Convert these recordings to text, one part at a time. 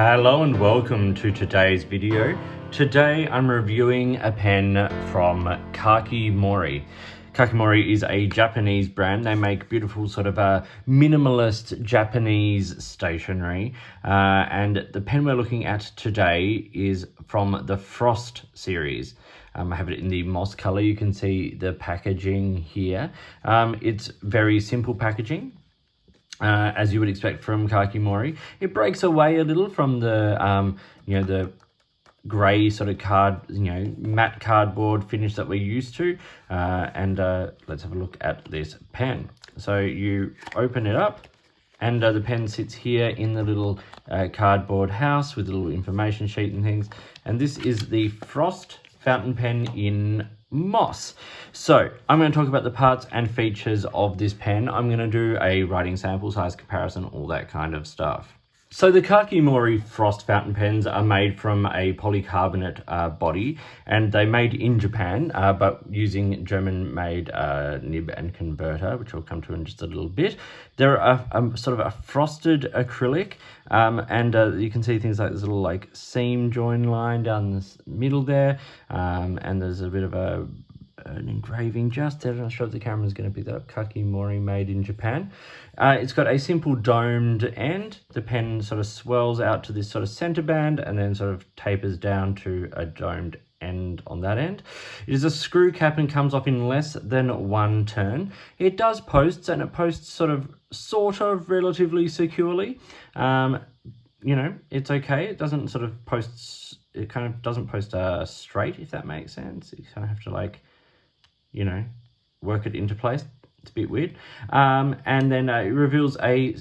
Hello and welcome to today's video. Today I'm reviewing a pen from Kakimori. Kakimori is a Japanese brand. They make beautiful sort of minimalist Japanese stationery. And the pen we're looking at today is from the Frost series. I have it in the moss color. You can see the packaging here. It's very simple packaging. As you would expect from Kakimori. It breaks away a little from the, the grey sort of matte cardboard finish that we're used to. Let's have a look at this pen. So you open it up and the pen sits here in the little cardboard house with a little information sheet and things. And this is the Frost Fountain Pen in moss. So I'm going to talk about the parts and features of this pen. I'm going to do a writing sample, size comparison, all that kind of stuff. So the Kakimori Frost Fountain Pens are made from a polycarbonate body, and they're made in Japan, but using German-made nib and converter, which I'll come to in just a little bit. They're a sort of a frosted acrylic, and you can see things like this little like seam join line down this middle there, and there's a bit of an engraving just there. I'm not sure if the camera's going to pick that up. Kakimori, made in Japan. It's got a simple domed end. The pen sort of swells out to this sort of center band and then sort of tapers down to a domed end on that end. It is a screw cap and comes off in less than one turn. It does posts, and it posts sort of relatively securely. It's okay. It doesn't sort of post, it kind of doesn't post straight, if that makes sense. You kind of have to work it into place. It's a bit weird. And then it reveals a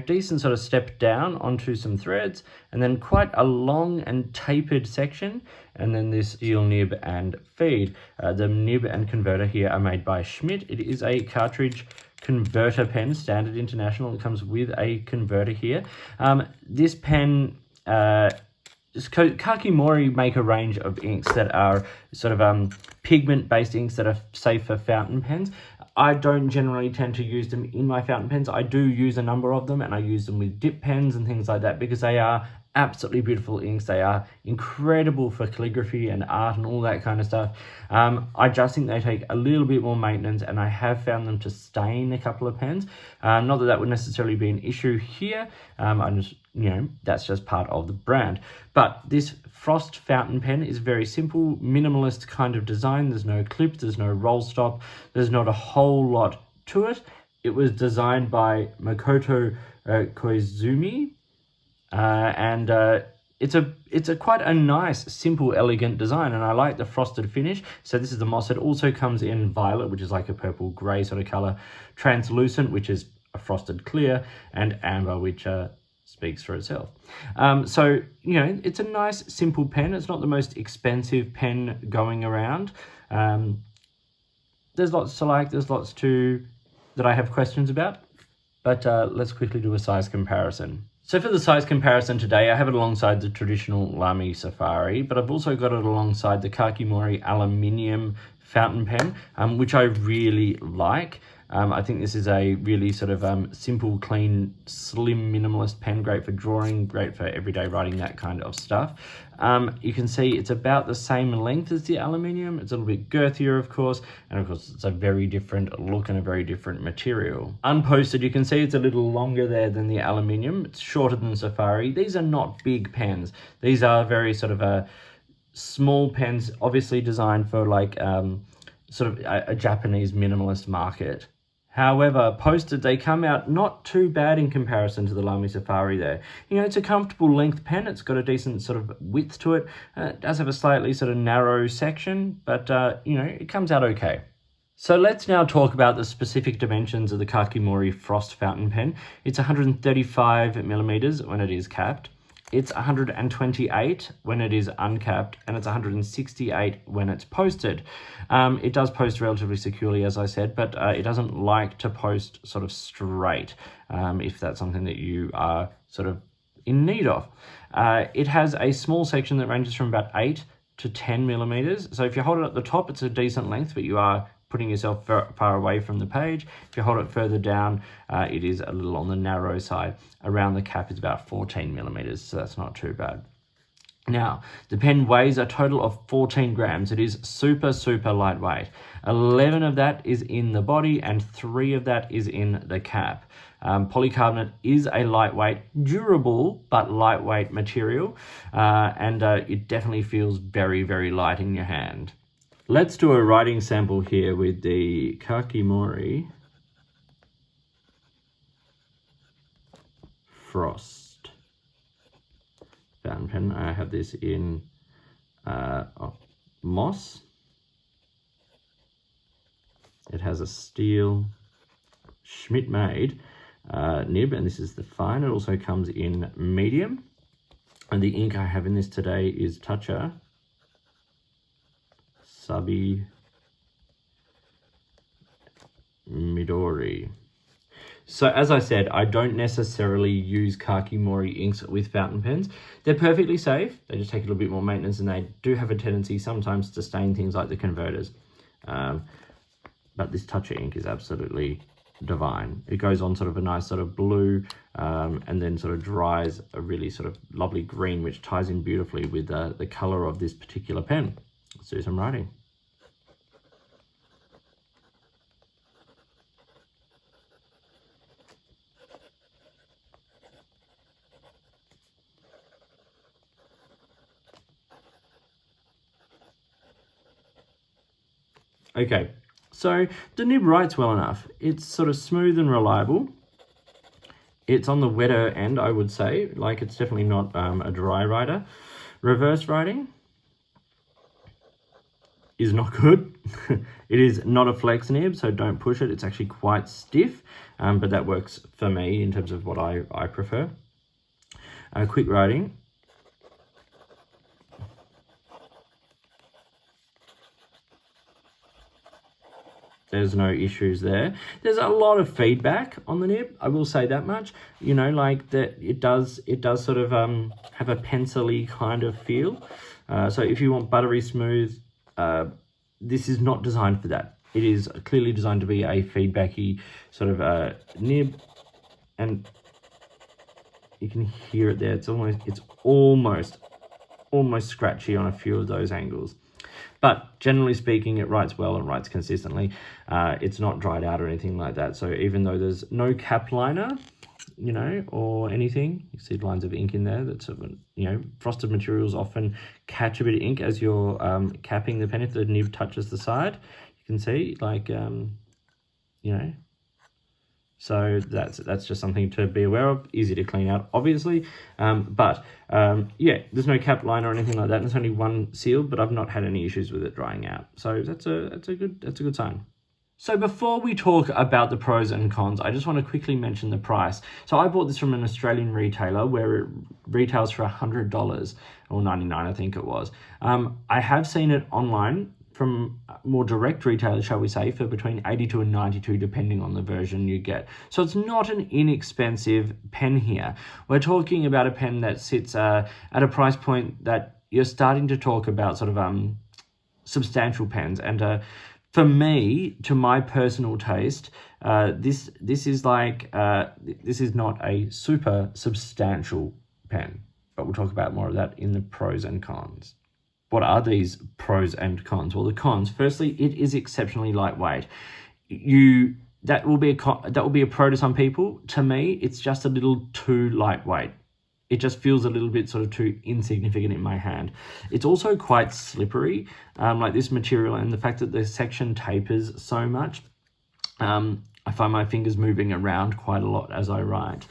decent sort of step down onto some threads, and then quite a long and tapered section, and then this steel nib and feed. The nib and converter here are made by Schmidt. It is a cartridge converter pen, standard international. It comes with a converter here. This pen, Kakimori make a range of inks that are sort of pigment-based inks that are safe for fountain pens. I don't generally tend to use them in my fountain pens. I do use a number of them, and I use them with dip pens and things like that because they are absolutely beautiful inks. They are incredible for calligraphy and art and all that kind of stuff. I just think they take a little bit more maintenance, and I have found them to stain a couple of pens. Not that that would necessarily be an issue here. That's just part of the brand. But this Frost Fountain Pen is very simple, minimalist kind of design. There's no clip, there's no roll stop, there's not a whole lot to it. It was designed by Makoto Koizumi. It's a quite a nice, simple, elegant design, and I like the frosted finish. So this is the moss. It also comes in violet, which is like a purple grey sort of color, translucent, which is a frosted clear, and amber, which speaks for itself. It's a nice, simple pen. It's not the most expensive pen going around. There's lots to like. There's lots that I have questions about, but let's quickly do a size comparison. So for the size comparison today, I have it alongside the traditional Lamy Safari, but I've also got it alongside the Kakimori aluminium fountain pen, which I really like. I think this is a really sort of simple, clean, slim, minimalist pen, great for drawing, great for everyday writing, that kind of stuff. You can see it's about the same length as the aluminium. It's a little bit girthier, of course, and of course it's a very different look and a very different material. Unposted, you can see it's a little longer there than the aluminium. It's shorter than Safari. These are not big pens. These are very sort of small pens, obviously designed for like sort of a Japanese minimalist market. However, posted, they come out not too bad in comparison to the Lamy Safari there. It's a comfortable length pen. It's got a decent sort of width to it. It does have a slightly sort of narrow section, but, it comes out okay. So let's now talk about the specific dimensions of the Kakimori Frost Fountain Pen. It's 135 millimeters when it is capped. It's 128 when it is uncapped, and it's 168 when it's posted. It does post relatively securely, as I said, but it doesn't like to post sort of straight, if that's something that you are sort of in need of. It has a small section that ranges from about 8 to 10 millimeters. So if you hold it at the top, it's a decent length, but you are putting yourself far away from the page. If you hold it further down, it is a little on the narrow side. Around the cap is about 14 millimeters, so that's not too bad. Now, the pen weighs a total of 14 grams. It is super, super lightweight. 11 of that is in the body and 3 of that is in the cap. Polycarbonate is a lightweight, durable, but lightweight material, and it definitely feels very, very light in your hand. Let's do a writing sample here with the Kakimori Frost Fountain Pen. I have this in moss. It has a steel Schmidt made nib, and this is the fine. It also comes in medium, and the ink I have in this today is Toucher Sabi Midori. So as I said, I don't necessarily use Kakimori inks with fountain pens. They're perfectly safe. They just take a little bit more maintenance, and they do have a tendency sometimes to stain things like the converters. But this Toucher ink is absolutely divine. It goes on sort of a nice sort of blue, and then sort of dries a really sort of lovely green, which ties in beautifully with the color of this particular pen. Let's do some writing. Okay, so the nib writes well enough. It's sort of smooth and reliable. It's on the wetter end, I would say. Like, it's definitely not a dry writer. Reverse writing is not good. It is not a flex nib, so don't push it. It's actually quite stiff, but that works for me in terms of what I prefer. Quick writing. There's no issues there. There's a lot of feedback on the nib, I will say that much. You know, like that it does sort of have a pencil-y kind of feel. So if you want buttery smooth, this is not designed for that. It is clearly designed to be a feedbacky sort of nib, and you can hear it there. It's almost scratchy on a few of those angles. But generally speaking, it writes well and writes consistently. It's not dried out or anything like that. So even though there's no cap liner, you know, or anything, you see lines of ink in there. That's sort of, you know, frosted materials often catch a bit of ink as you're capping the pen. If the nib touches the side, you can see, like, you know. So that's just something to be aware of. Easy to clean out, obviously. Yeah, there's no cap line or anything like that. And it's only one seal, but I've not had any issues with it drying out. So that's a good sign. So before we talk about the pros and cons, I just want to quickly mention the price. So I bought this from an Australian retailer where it retails for $100 or $99, I think it was. I have seen it online from more direct retailers, shall we say, for between 82 and 92, depending on the version you get. So it's not an inexpensive pen here. We're talking about a pen that sits at a price point that you're starting to talk about sort of substantial pens. And for me, to my personal taste, this is like, this is not a super substantial pen, but we'll talk about more of that in the pros and cons. What are these pros and cons? Well, the cons, firstly, it is exceptionally lightweight. That will be a pro to some people. To me, it's just a little too lightweight. It just feels a little bit sort of too insignificant in my hand. It's also quite slippery, like this material, and the fact that the section tapers so much, I find my fingers moving around quite a lot as I write.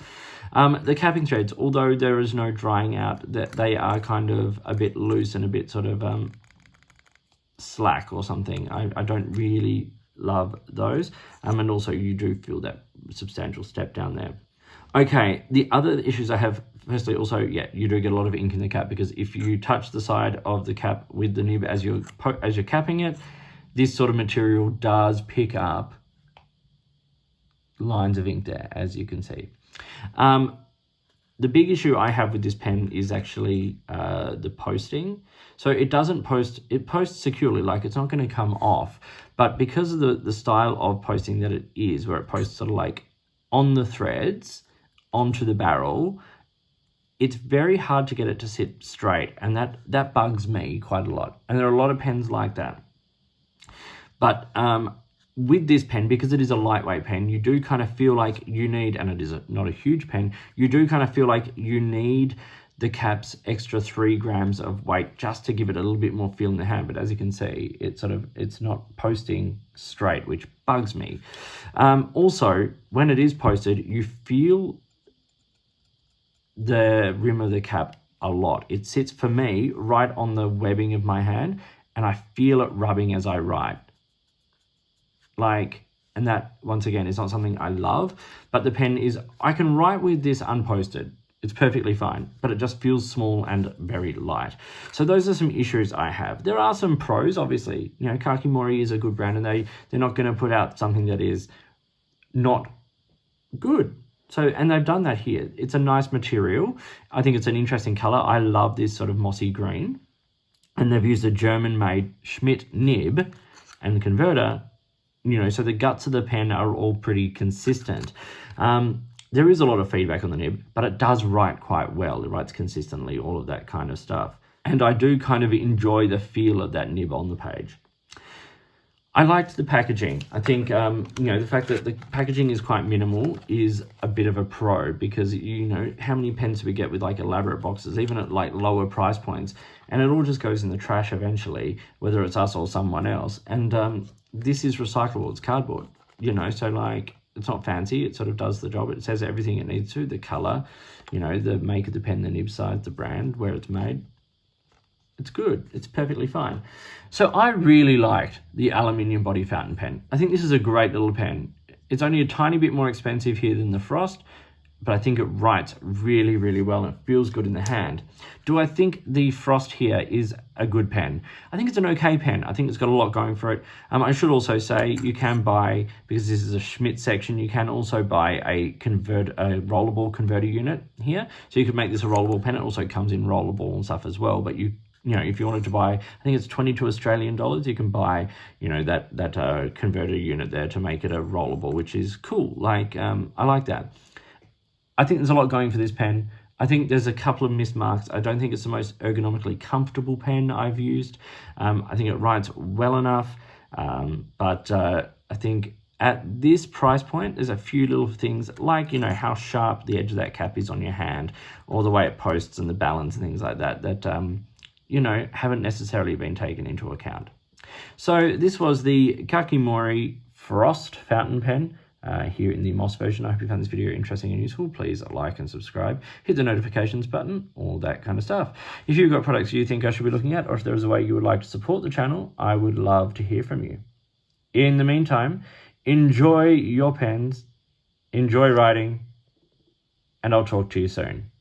The capping threads, although there is no drying out, that they are kind of a bit loose and a bit sort of slack or something. I don't really love those. And also you do feel that substantial step down there. Okay, the other issues I have, firstly, also, yeah, you do get a lot of ink in the cap, because if you touch the side of the cap with the nib as you're capping it, this sort of material does pick up lines of ink there, as you can see. The big issue I have with this pen is actually the posting. So it doesn't post, it posts securely, like it's not going to come off, But because of the style of posting that it is, where it posts sort of like on the threads, onto the barrel, it's very hard to get it to sit straight, and that bugs me quite a lot. And there are a lot of pens like that. But with this pen, because it is a lightweight pen, you do kind of feel like you need, and it is not a huge pen, you do kind of feel like you need the cap's extra 3 grams of weight just to give it a little bit more feel in the hand. But as you can see, it's not posting straight, which bugs me. Also, when it is posted, you feel the rim of the cap a lot. It sits, for me, right on the webbing of my hand, and I feel it rubbing as I write. And that, once again, is not something I love, but the pen is, I can write with this unposted. It's perfectly fine, but it just feels small and very light. So those are some issues I have. There are some pros, obviously. You know, Kakimori is a good brand, and they're not going to put out something that is not good. So, and they've done that here. It's a nice material. I think it's an interesting color. I love this sort of mossy green. And they've used a German-made Schmidt nib and converter, you know, so the guts of the pen are all pretty consistent. There is a lot of feedback on the nib, but it does write quite well. It writes consistently, all of that kind of stuff. And I do kind of enjoy the feel of that nib on the page. I liked the packaging. I think, you know, the fact that the packaging is quite minimal is a bit of a pro, because, you know, how many pens do we get with like elaborate boxes, even at like lower price points, and it all just goes in the trash eventually, whether it's us or someone else. And this is recyclable. It's cardboard, you know, so like, it's not fancy. It sort of does the job. It says everything it needs to, the color, you know, the make of the pen, the nib size, the brand, where it's made. It's good. It's perfectly fine. So I really liked the aluminium body fountain pen. I think this is a great little pen. It's only a tiny bit more expensive here than the Frost, but I think it writes really, really well, and it feels good in the hand. Do I think the Frost here is a good pen? I think it's an okay pen. I think it's got a lot going for it. I should also say you can buy, because this is a Schmidt section, you can also buy a rollable converter unit here. So you could make this a rollable pen. It also comes in rollable and stuff as well, but you know, if you wanted to buy, I think it's 22 Australian dollars, you can buy, you know, that converter unit there to make it a rollable, which is cool. Like, I like that. I think there's a lot going for this pen. I think there's a couple of missed marks. I don't think it's the most ergonomically comfortable pen I've used. I think it writes well enough, but I think at this price point, there's a few little things like, you know, how sharp the edge of that cap is on your hand, or the way it posts and the balance and things like that, you know, haven't necessarily been taken into account. So this was the Kakimori Frost Fountain Pen here in the Moss version. I hope you found this video interesting and useful. Please like and subscribe. Hit the notifications button, all that kind of stuff. If you've got products you think I should be looking at, or if there is a way you would like to support the channel, I would love to hear from you. In the meantime, enjoy your pens, enjoy writing, and I'll talk to you soon.